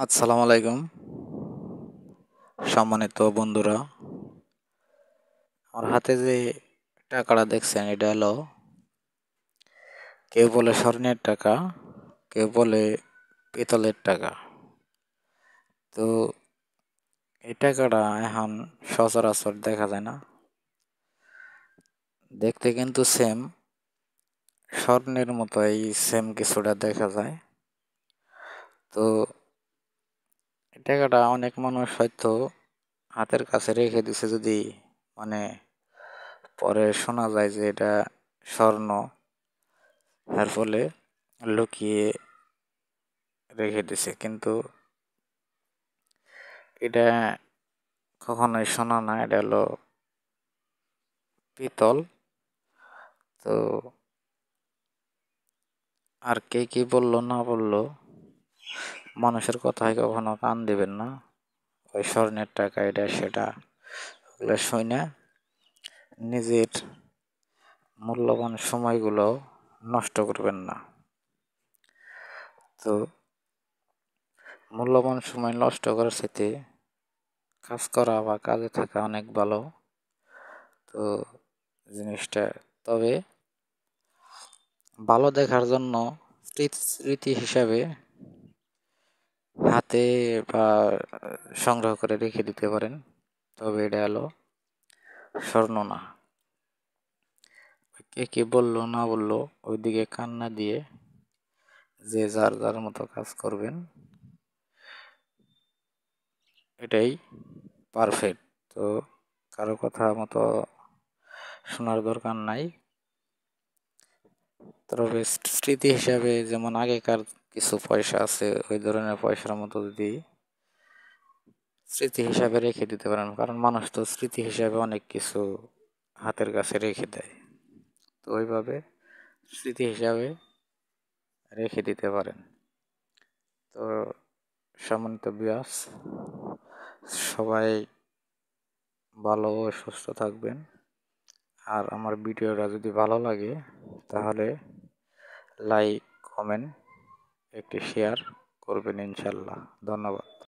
আসসালামু আলাইকুম সম্মানিত বন্ধুরা। আমার হাতে যে টাকাটা দেখছেন, এটা হলো কেউ বলে স্বর্ণের টাকা, কেউ বলে পিতলের টাকা। তো এই টাকাটা এখন সচরাচর দেখা যায় না, দেখতে কিন্তু সেম স্বর্ণের মতোই সেম কিছুটা দেখা যায়। তো এই টাকাটা অনেক মানুষ হয়তো হাতের কাছে রেখে দিছে, যদি মানে পরে শোনা যায় যে এটা স্বর্ণ, এর ফলে লুকিয়ে রেখে দিছে। কিন্তু এটা কখনোই শোনা না, এটা হলো পিতল। তো আর কে কি বললো না বললো, মানুষের কথায় কখনো কান দিবেন না। ওই স্বর্ণের টাকা এটা সেটা ওগুলো শুনে নিজের মূল্যবান সময়গুলো নষ্ট করবেন না। তো মূল্যবান সময় নষ্ট করার সাথে কাজ করা বা কাজে থাকা অনেক ভালো। তো জিনিসটা, তবে ভালো দেখার জন্য স্মৃতি হিসাবে হাতে বা সংগ্রহ করে রেখে দিতে পারেন। তবে এটা হলো স্বর্ণ না। কে কি বললো না বললো ওইদিকে কান না দিয়ে যে যার যার মতো কাজ করবেন, এটাই পারফেক্ট। তো কারো কথা মতো শোনার দরকার নাই। তবে স্মৃতি হিসাবে যেমন আগেকার কিছু পয়সা আছে, ওই ধরনের পয়সার মতো যদি স্মৃতি হিসাবে রেখে দিতে পারেন, কারণ মানুষ তো স্মৃতি হিসাবে অনেক কিছু হাতের কাছে রেখে দেয়। তো ওইভাবে স্মৃতি হিসাবে রেখে দিতে পারেন। তো সম্মানিত বিয়াস, সবাই ভালো ও সুস্থ থাকবেন। আর আমার ভিডিওটা যদি ভালো লাগে তাহলে লাইক, কমেন্ট, একটি শেয়ার করবেন ইনশাল্লাহ। ধন্যবাদ।